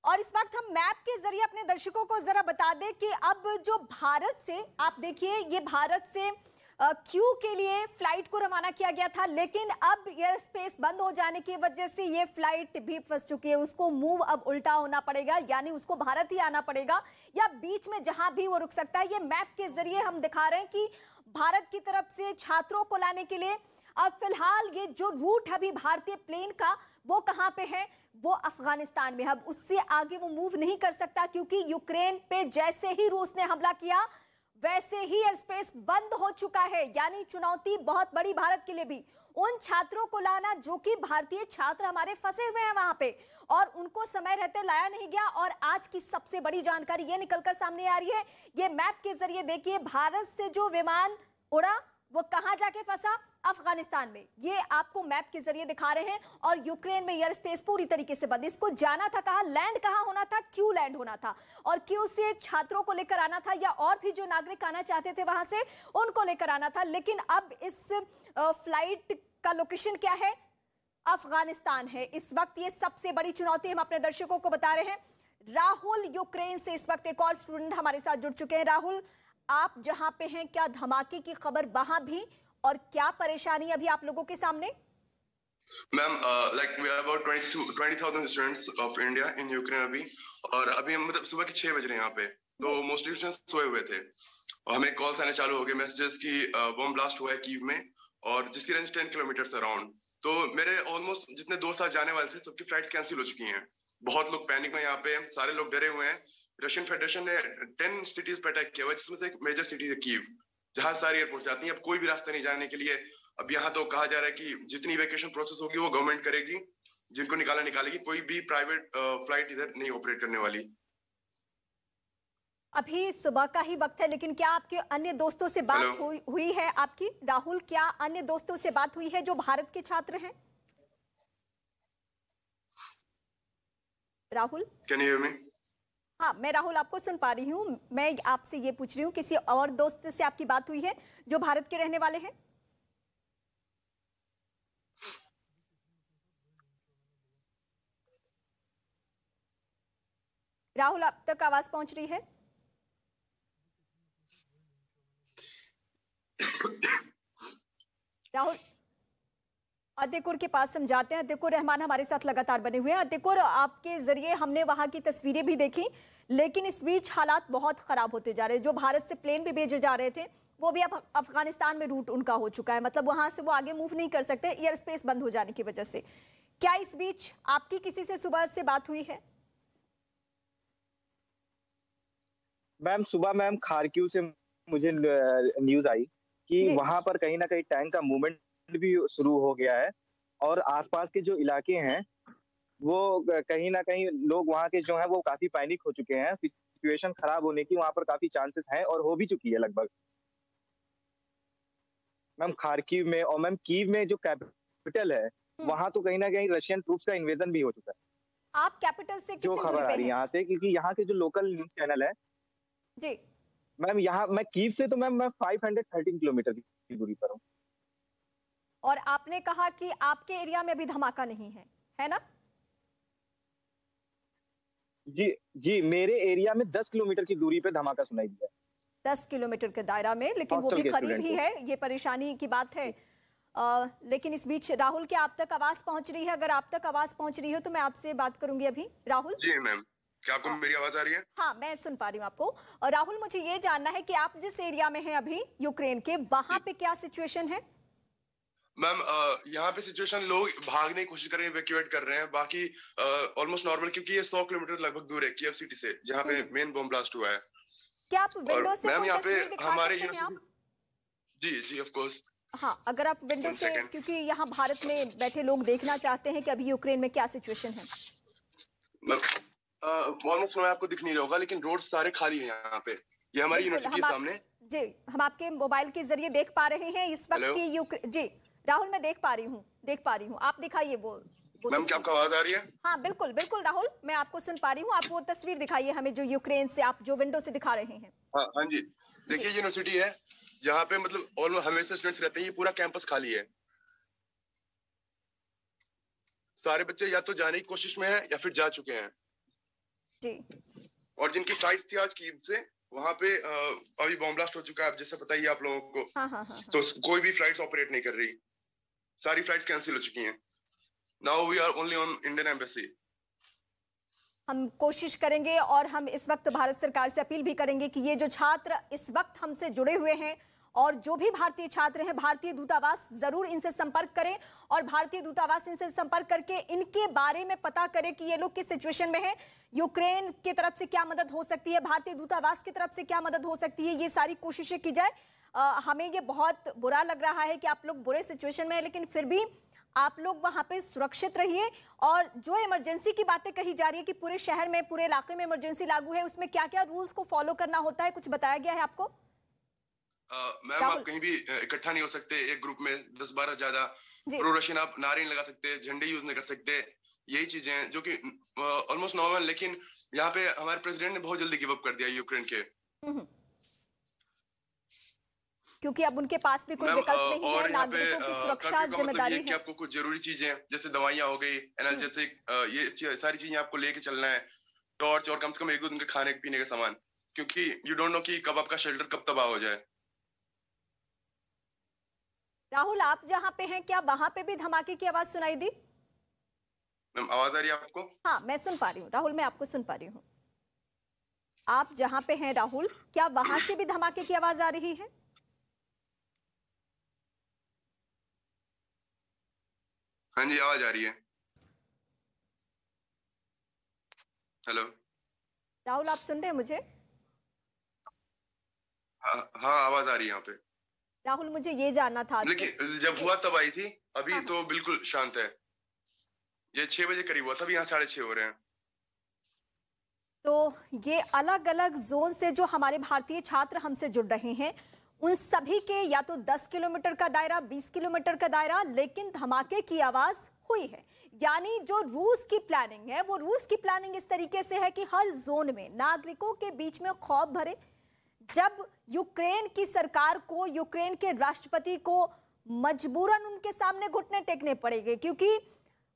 और इस वक्त हम मैप के जरिए अपने दर्शकों को जरा बता दें कि अब जो भारत से, आप देखिए ये भारत से क्यू के लिए फ्लाइट को रवाना किया गया था, लेकिन अब एयर स्पेस बंद हो जाने की वजह से ये फ्लाइट भी फंस चुकी है। उसको मूव अब उल्टा होना पड़ेगा, यानी उसको भारत ही आना पड़ेगा या बीच में जहां भी वो रुक सकता है। ये मैप के जरिए हम दिखा रहे हैं कि भारत की तरफ से छात्रों को लाने के लिए अब फिलहाल ये जो रूट है अभी भारतीय प्लेन का, वो कहां पे है? वो अफगानिस्तान में। अब उससे आगे वो मूव नहीं कर सकता क्योंकि यूक्रेन पे जैसे ही रूस ने हमला किया वैसे ही एयर स्पेस बंद हो चुका है। यानी चुनौती बहुत बड़ी भारत के लिए भी। उन छात्रों को लाना जो कि भारतीय छात्र हमारे फंसे हुए हैं वहां पे, और उनको समय रहते लाया नहीं गया। और आज की सबसे बड़ी जानकारी ये निकलकर सामने आ रही है, ये मैप के जरिए देखिए भारत से जो विमान उड़ा वो कहां जाके फंसा? अफगानिस्तान में। ये आपको मैप के जरिए दिखा रहे हैं। और यूक्रेन में एयर स्पेस पूरी तरीके से बंद। इसको जाना था कहां, लैंड कहां होना था? क्यू लैंड होना था, और क्यू से छात्रों को लेकर आना था या और भी जो नागरिक आना चाहते थे वहां से उनको लेकर आना था। लेकिन अब इस फ्लाइट का लोकेशन क्या है? अफगानिस्तान है। इस वक्त ये सबसे बड़ी चुनौती हम अपने दर्शकों को बता रहे हैं। राहुल यूक्रेन से इस वक्त एक और स्टूडेंट हमारे साथ जुड़ चुके हैं। राहुल, आप जहां पे हैं क्या धमाके की खबर वहां भी, और क्या परेशानी अभी आप लोगों के सामने? Ma'am like we are about 20,000 students of India in Ukraine अभी। और अभी हम मतलब सुबह के 6 बज रहे हैं यहाँ पे, तो मोस्टली स्टूडेंट्स सोए हुए थे और हमें कॉल्स आने चालू हो गए, मैसेजेस की बम ब्लास्ट हुआ है कीव में और जिसकी रेंज 10 किलोमीटर अराउंड। तो मेरे ऑलमोस्ट जितने दोस्त आज जाने वाले थे सबकी फ्लाइट्स कैंसिल हो चुकी हैं। बहुत लोग पैनिक में यहाँ पे, सारे लोग डरे हुए हैं। रशियन फेडरेशन ने 10 सिटीज पे अटैक किया हुआ है, जिसमें से एक मेजर सिटी है कीव, जहां सारी एयरपोर्ट जाती है। अब कोई भी रास्ता नहीं जाने के लिए। अब यहाँ तो कहा जा रहा है कि जितनी इवैक्यूएशन प्रोसेस होगी वो गवर्नमेंट करेगी, जिनको निकाला निकालेगी, कोई भी प्राइवेट फ्लाइट इधर नहीं ऑपरेट करने वाली। अभी सुबह का ही वक्त है, लेकिन क्या आपके अन्य दोस्तों से बात हुई है आपकी? राहुल, क्या अन्य दोस्तों से बात हुई है जो भारत के छात्र हैं? Rahul, can you hear me? हाँ, मैं राहुल आपको सुन पा रही हूँ। मैं आपसे ये पूछ रही हूँ किसी और दोस्त से आपकी बात हुई है जो भारत के रहने वाले हैं? राहुल, अब तक आवाज पहुंच रही है? राहुल, अतिकुर के पास हम जाते हैं। अतिकुर रहमान हमारे साथ लगातार बने हुए हैं। अतिकुर, आपके जरिए हमने वहां की तस्वीरें भी देखी, लेकिन इस बीच हालात बहुत खराब होते जा रहे हैं। जो भारत से प्लेन भी भेजे जा रहे थे वो भी अब अफगानिस्तान में रूट उनका हो चुका है, मतलब वहां से वो आगे मूव नहीं कर सकते एयर स्पेस बंद हो जाने की वजह से। क्या इस बीच आपकी किसी से सुबह से बात हुई है? मैम सुबह मैम खारकिव से मुझे न्यूज आई कि वहां पर कहीं ना कहीं टैंक का मूवमेंट भी शुरू हो गया है और आसपास के जो इलाके हैं वो कहीं ना कहीं लोग वहां के जो है वो काफी पैनिक हो चुके हैं। सिचुएशन खराब होने की वहां पर काफी चांसेस हैं और हो भी चुकी है लगभग। मैम खारकिव में और मैम कीव में जो कैपिटल है वहां तो कहीं ना कहीं रशियन ट्रूप्स का इन्वेजन भी हो चुका है। आप कैपिटल से जो खबर आ रही है यहाँ से, क्योंकि यहाँ के जो लोकल न्यूज चैनल है जी मैम, यहाँ मैं कीव से तो मैम मैं 513 किलोमीटर की दूरी पर हूँ। और आपने कहा कि आपके एरिया में भी धमाका नहीं है ना? जी जी, मेरे एरिया में 10 किलोमीटर की दूरी पे धमाका सुनाई दिया। 10 किलोमीटर के दायरा में, लेकिन वो भी करीब ही है, ये परेशानी की बात है। लेकिन इस बीच राहुल, क्या आप तक आवाज पहुंच रही है? अगर आप तक आवाज पहुंच रही हो तो मैं आपसे बात करूंगी अभी। राहुल जी मैम, क्या आपको मेरी आवाज आ रही है? हाँ, मैं सुन पा रही हूँ आपको। और राहुल, मुझे ये जानना है कि आप जिस एरिया में हैं अभी यूक्रेन के, वहां पे क्या सिचुएशन है? मैम यहाँ पे सिचुएशन, लोग भागने की कोशिश कर रहे हैं, इवैक्यूएट कर रहे हैं, बाकी ऑलमोस्ट नॉर्मल, क्योंकि ये 100 किलोमीटर लगभग दूर है कीव सिटी से, जहाँ पे मेन बम ब्लास्ट हुआ है। क्या आप विंडो से कोई तस्वीर दिखा हमारे सकते हैं आप? जी जी ऑफ कोर्स। हाँ, अगर आप विंडो से, क्योंकि यहाँ भारत में बैठे लोग देखना चाहते हैं कि अभी यूक्रेन में क्या सिचुएशन है। ऑलमोस्ट मैं आपको दिख नहीं रहा होगा, लेकिन रोड सारे खाली हैं यहाँ पे। ये हमारी यूनिवर्सिटी के सामने। जी, हम आपके मोबाइल के जरिए देख पा रहे हैं इस वक्त की जी राहुल, मैं देख पा रही हूँ। आप दिखाइए वो मैम, क्या आपको आवाज आ रही है? हाँ बिल्कुल बिल्कुल राहुल, मैं आपको सुन पा रही हूँ। आप वो तस्वीर दिखाइए हमें जो यूक्रेन से आप जो विंडो से दिखा रहे हैं। हाँ जी, देखिए यूनिवर्सिटी है जहाँ पे मतलब ऑलमोस्ट हमेशा स्टूडेंट्स रहते हैं। ये पूरा कैंपस खाली है। सारे बच्चे या तो जाने की कोशिश में हैं या फिर जा चुके हैं। जी। और जिनकी फ्लाइट थी आज कीव से, वहां पे अभी बॉम्ब ब्लास्ट हो चुका है, जैसे पता ही है आप लोगों को। हाँ हाँ हाँ, तो कोई भी फ्लाइट्स ऑपरेट नहीं कर रही, सारी फ्लाइट्स कैंसिल हो चुकी हैं। Now we are only on Indian embassy. हम कोशिश करेंगे और हम इस वक्त भारत सरकार से अपील भी करेंगे कि ये जो छात्र इस वक्त हमसे जुड़े हुए हैं और जो भी भारतीय छात्र हैं, भारतीय दूतावास जरूर इनसे संपर्क करें और भारतीय दूतावास इनसे संपर्क करके इनके बारे में पता करें कि ये लोग किस सिचुएशन में हैं, यूक्रेन की तरफ से क्या मदद हो सकती है, भारतीय दूतावास की तरफ से क्या मदद हो सकती है, ये सारी कोशिशें की जाए। हमें ये बहुत बुरा लग रहा है कि आप लोग बुरे सिचुएशन में हैं, लेकिन फिर भी आप लोग वहां पे सुरक्षित रहिए। और जो इमरजेंसी की बातें कही जा रही है कि पूरे शहर में, पूरे इलाके में इमरजेंसी लागू है, उसमें क्या क्या रूल्स को फॉलो करना होता है, कुछ बताया गया है आपको? मैम आप कहीं भी इकट्ठा नहीं हो सकते एक ग्रुप में 10-12 ज्यादा। प्रो रशियन आप नारे नहीं लगा सकते, झंडे यूज नहीं कर सकते, यही चीजें हैं जो कि ऑलमोस्ट नॉर्मल। लेकिन यहाँ पे हमारे प्रेसिडेंट ने बहुत जल्दी गिव अप कर दिया यूक्रेन के, क्योंकि अब उनके पास भी कोई विकल्प नहीं है। नागरिकों की सुरक्षा जिम्मेदारी है। कि आपको कुछ जरूरी चीजें जैसे दवाइयां हो गई, एनाल्जेसिक, ये सारी चीजें आपको लेके चलना है, टॉर्च और कम से कम 1-2 दिन के खाने पीने का सामान, क्योंकि यू डोंट नो कि कब आपका शेल्टर कब तबाह हो जाए। राहुल, आप जहां पे हैं, क्या वहां पे भी धमाके की आवाज सुनाई दी? मैम आवाज आ रही है आपको? हाँ, मैं सुन पा रही हूँ राहुल, मैं आपको सुन पा रही हूँ। आप जहां पे हैं राहुल, क्या वहां से भी धमाके की आवाज आ रही है? हाँ जी, आवाज आ रही है। हेलो राहुल, आप सुन रहे हैं मुझे? हाँ आवाज आ रही है यहाँ पे। राहुल, मुझे ये जानना था, लेकिन जब हुआ तब आई थी, अभी हाँ। तो बिल्कुल शांत है। ये 6 बजे करीब हुआ था, अभी यहाँ 6:30 हो रहे हैं। तो ये अलग अलग जोन से जो हमारे भारतीय छात्र हमसे जुड़ रहे हैं, उन सभी के या तो 10 किलोमीटर का दायरा, 20 किलोमीटर का दायरा, लेकिन धमाके की आवाज हुई है। यानी जो रूस की प्लानिंग है, वो रूस की प्लानिंग इस तरीके से है कि हर जोन में नागरिकों के बीच में खौफ भरे। जब यूक्रेन की सरकार को, यूक्रेन के राष्ट्रपति को मजबूरन उनके सामने घुटने टेकने पड़ेंगे, क्योंकि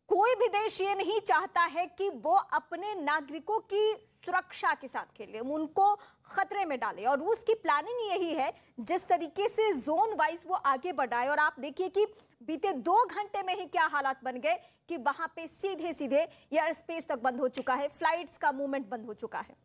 कोई भी देश ये नहीं चाहता है कि वो अपने नागरिकों की सुरक्षा के साथ खेले, उनको खतरे में डाले। और रूस की प्लानिंग यही है, जिस तरीके से जोन वाइज वो आगे बढ़ाए। और आप देखिए कि बीते 2 घंटे में ही क्या हालात बन गए कि वहां पे सीधे सीधे एयर स्पेस तक बंद हो चुका है, फ्लाइट्स का मूवमेंट बंद हो चुका है।